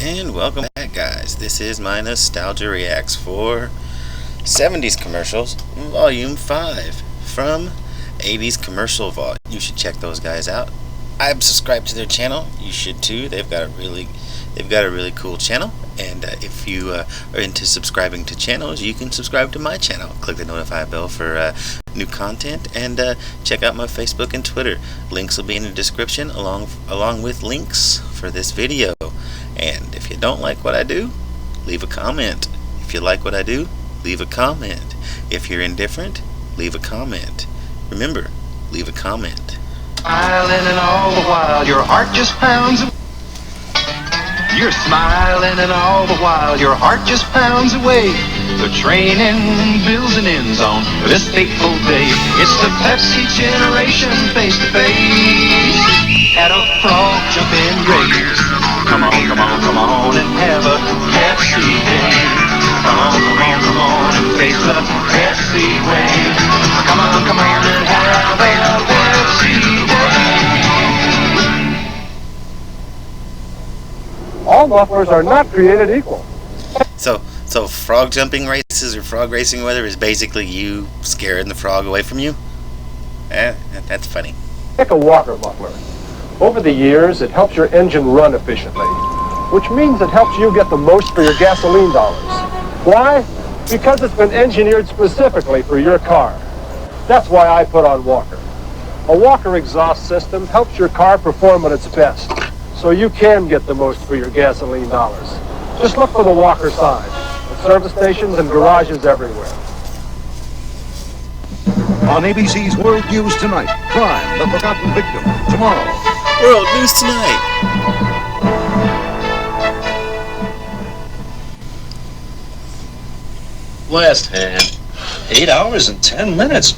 And welcome back, guys. This is my Nostalgia Reacts for 70s Commercials, Volume 5 from 80s Commercial Vault. You should check those guys out. I'm subscribed to their channel. You should too. They've got a really cool channel. And if you are into subscribing to channels, you can subscribe to my channel. Click the notify bell for new content, and check out my Facebook and Twitter. Links will be in the description along with links for this video. And if you don't like what I do, leave a comment. If you like what I do, leave a comment. If you're indifferent, leave a comment. Remember, leave a comment. Smiling and all the while your heart just pounds. You're smiling and all the while your heart just pounds away. The training builds and ends on this fateful day. It's the Pepsi generation face to face at a frog jumping race. Come on, come on, come on and have a Pepsi day. Come on, come on, come on and face the Pepsi way. Come on, come on and have a Pepsi day. All mufflers are not created equal. So frog jumping races or frog racing weather is basically you scaring the frog away from you? That's funny. Pick a Walker muffler. Over the years, it helps your engine run efficiently, which means it helps you get the most for your gasoline dollars. Why? Because it's been engineered specifically for your car. That's why I put on Walker. A Walker exhaust system helps your car perform at its best, so you can get the most for your gasoline dollars. Just look for the Walker sign at service stations and garages everywhere. On ABC's World News Tonight, Crime, the Forgotten Victim, tomorrow. World News Tonight. Last hand. 8 hours and 10 minutes.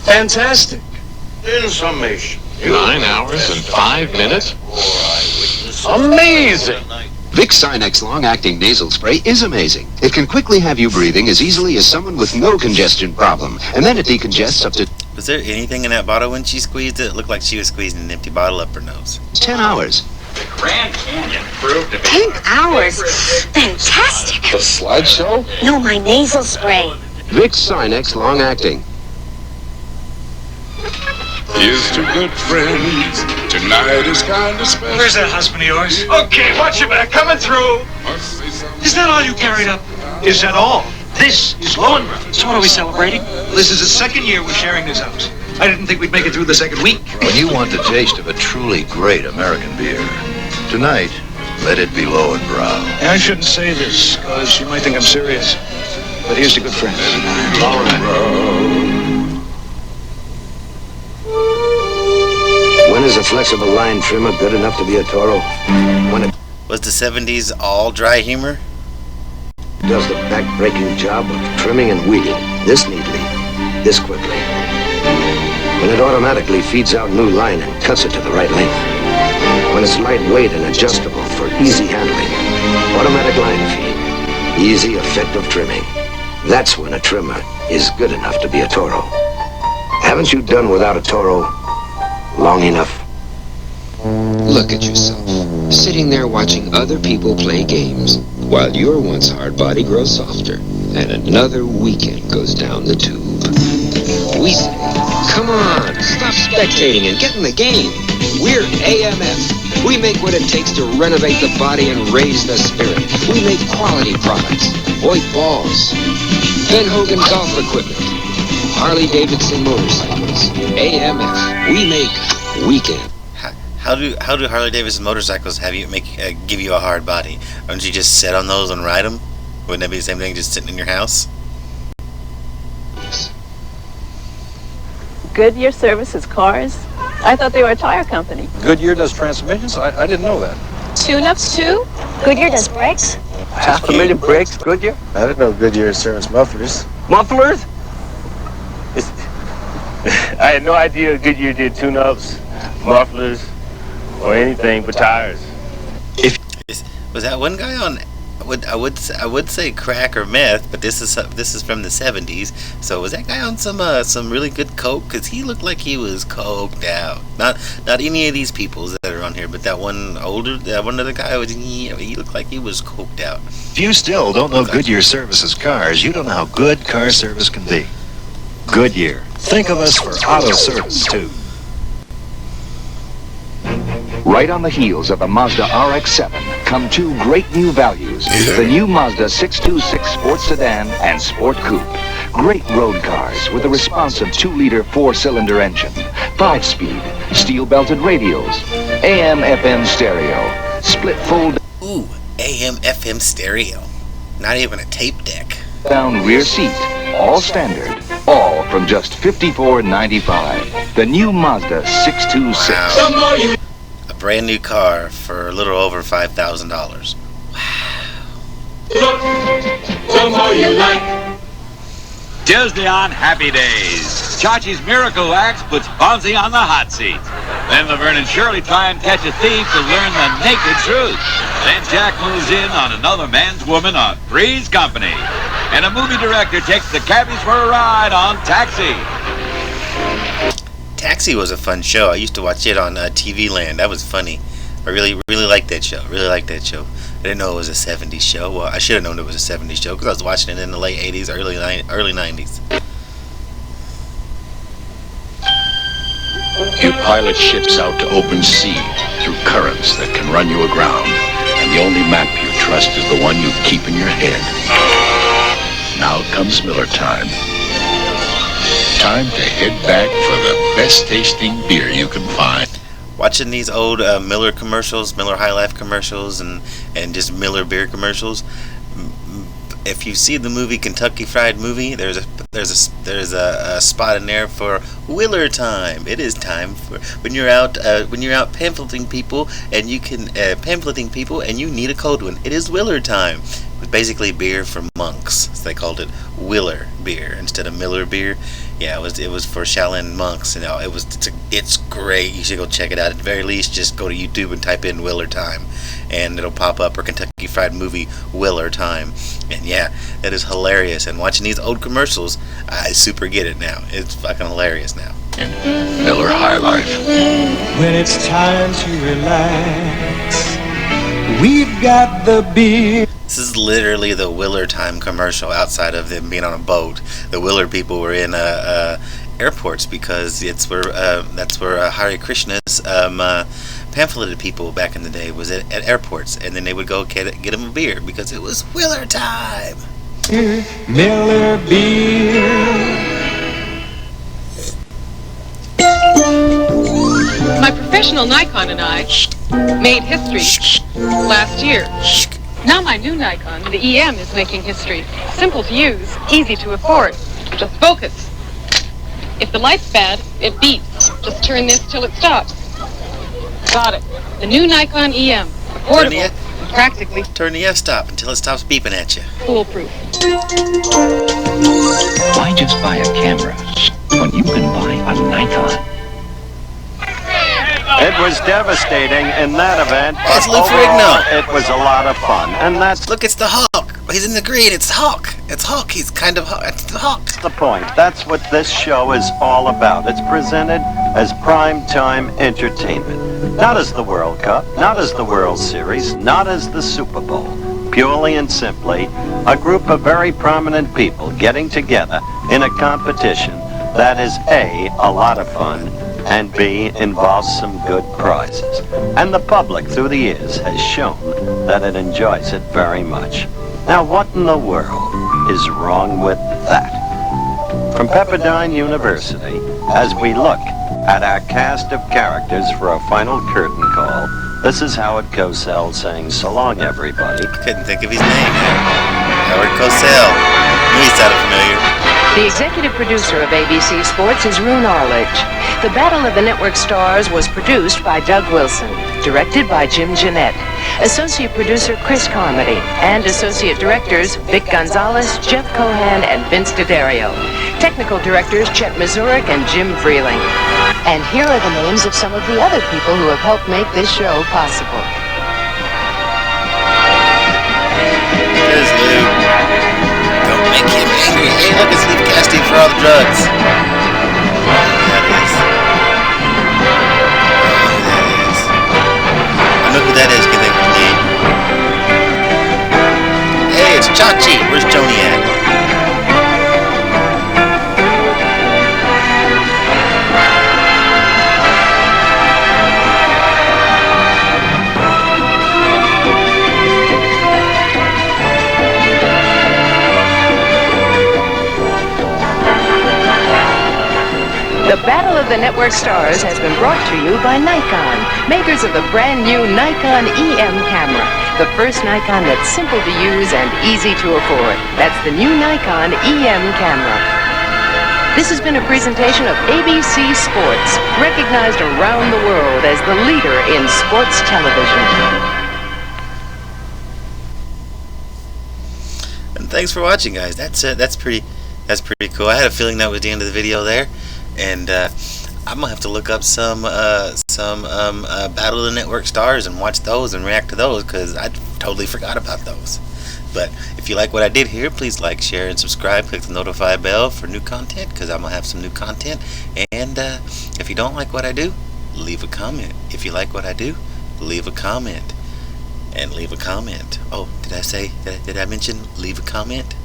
Fantastic. In summation. 9 hours and 5 minutes? Amazing. Vicks Sinex long-acting nasal spray is amazing. It can quickly have you breathing as easily as someone with no congestion problem. And then it decongests up to... Was there anything in that bottle when she squeezed it? It looked like she was squeezing an empty bottle up her nose. 10 hours. The Grand Canyon proved to be 10 hours? Fantastic. the slideshow. No, my nasal spray. Vicks Sinex long-acting. Here's to good friends. Tonight is kind of special. Where's that husband of yours? Okay, watch your back. Coming through. Is that all you carried up? Is that all? This is Lowenbrau. So what are we celebrating? This is the second year we're sharing this house. I didn't think we'd make it through the second week. When you want the taste of a truly great American beer, tonight, let it be Lowenbrau. I shouldn't say this, because you might think I'm serious. But here's to good friends. When is a flexible line trimmer good enough to be a Toro? When it Was the 70s all dry humor? does the back-breaking job of trimming and weeding this neatly, this quickly. When it automatically feeds out new line and cuts it to the right length. When it's lightweight and adjustable for easy handling. Automatic line feed. Easy, effective trimming. That's when a trimmer is good enough to be a Toro. Haven't you done without a Toro long enough? Look at yourself, sitting there watching other people play games, while your once hard body grows softer, and another weekend goes down the tube. We say, come on, stop spectating and get in the game. We're AMF. We make what it takes to renovate the body and raise the spirit. We make quality products, Hoyt balls, Ben Hogan golf equipment, Harley-Davidson motorcycles, AMF. We make weekend. How do Harley-Davidson motorcycles give you a hard body? Don't you just sit on those and ride them? Wouldn't that be the same thing, just sitting in your house? Goodyear services cars? I thought they were a tire company. Goodyear does transmissions? I didn't know that. Tune-ups too? Goodyear does brakes? 500,000 brakes, Goodyear? I didn't know Goodyear service mufflers. Mufflers? I had no idea Goodyear did tune-ups, mufflers, or anything but tires. Was that one guy on I would say crack or meth, but this is from the 70s. So was that guy on some really good coke? Because he looked like he was coked out. Not any of these people that are on here, but that one other guy he looked like he was coked out. If you still don't know Goodyear services cars, you don't know how good car service can be. Goodyear. Think of us for auto service too. Right on the heels of the Mazda RX-7 come two great new values. The new Mazda 626 Sport Sedan and Sport Coupe. Great road cars with a responsive 2-liter 4-cylinder engine, 5-speed, steel-belted radials, AM/FM stereo, split fold... Ooh, AM/FM stereo. Not even a tape deck. Down rear seat, all standard, all from just $54.95. The new Mazda 626. Wow. A brand new car for a little over $5,000. Look, somehow you like. Disney on Happy Days. Chachi's Miracle Wax puts Fonzie on the hot seat. Then Laverne and Shirley try and catch a thief to learn the naked truth. Then Jack moves in on another man's woman on Three's Company. And a movie director takes the cabbies for a ride on Taxi. Taxi was a fun show. I used to watch it on TV Land. That was funny. I really liked that show. I didn't know it was a 70s show. Well, I should have known it was a 70s show because I was watching it in the late 80s, early 90s. You pilot ships out to open sea through currents that can run you aground. And the only map you trust is the one you keep in your head. Now comes Miller time. Time to head back for the best tasting beer you can find. Watching these old Miller commercials, Miller High Life commercials, and just Miller beer commercials. If you see the movie Kentucky Fried Movie, there's a spot in there for Willer time. It is time for when you're out pamphleting people and you need a cold one. It is Willer time. It was basically beer for monks. So they called it Willer beer instead of Miller beer. Yeah, it was for Shaolin monks. You know, it's great. You should go check it out. At the very least, just go to YouTube and type in Willer time, and it'll pop up, or Kentucky Fried Movie Willer time. And yeah, that is hilarious. And watching these old commercials, I super get it now. It's fucking hilarious now. Miller High Life. When it's time to relax, we've got the beer. This is literally the Willer time commercial outside of them being on a boat. The Willer people were in airports because that's where Hare Krishna's pamphleted people back in the day was at airports, and then they would go get them a beer because it was Willer time. Miller beer. My professional Nikon and I made history last year. Now my new Nikon, the EM, is making history. Simple to use, easy to afford. Just focus. If the light's bad, it beeps. Just turn this till it stops. Got it. The new Nikon EM. Affordable. Practically. Turn the f-stop until it stops beeping at you. Foolproof. Why just buy a camera when you can buy a Nikon? It was devastating in that event. It's Lou Ferrigno. It was a lot of fun, and that's... Look, it's the Hulk. He's in the green. It's Hulk. It's Hulk. He's kind of it's the Hulk. That's the point. That's what this show is all about. It's presented as primetime entertainment. Not as the World Cup, not as the World Series, not as the Super Bowl. Purely and simply, a group of very prominent people getting together in a competition that is A, a lot of fun, and B, involves some good prizes. And the public through the years has shown that it enjoys it very much. Now, what in the world is wrong with that? From Pepperdine University, as we look at our cast of characters for a final curtain call, this is Howard Cosell saying so long, everybody. Couldn't think of his name. Howard Cosell. He sounded familiar. The executive producer of ABC Sports is Roone Arledge. The Battle of the Network Stars was produced by Doug Wilson, directed by Jim Jeanette, associate producer Chris Carmody, and associate directors Vic Gonzalez, Jeff Cohan, and Vince D'Addario. Technical directors Chet Mazurik and Jim Freeling. And here are the names of some of the other people who have helped make this show possible. Hey, look, it's Leaf Casting for all the drugs. That is. I know who that is. Can they name? Hey, it's Chachi. Where's Joni at? The Battle of the Network Stars has been brought to you by Nikon, makers of the brand new Nikon EM camera. The first Nikon that's simple to use and easy to afford. That's the new Nikon EM camera. This has been a presentation of ABC Sports, recognized around the world as the leader in sports television. And thanks for watching, guys. That's pretty cool. I had a feeling that was the end of the video there. And I'm gonna have to look up some Battle of the Network Stars and watch those and react to those, because I totally forgot about those. But if you like what I did here, please like, share, and subscribe. Click the notify bell for new content, because I'm gonna have some new content. And if you don't like what I do, leave a comment. If you like what I do, leave a comment. And leave a comment. Oh, did I mention leave a comment?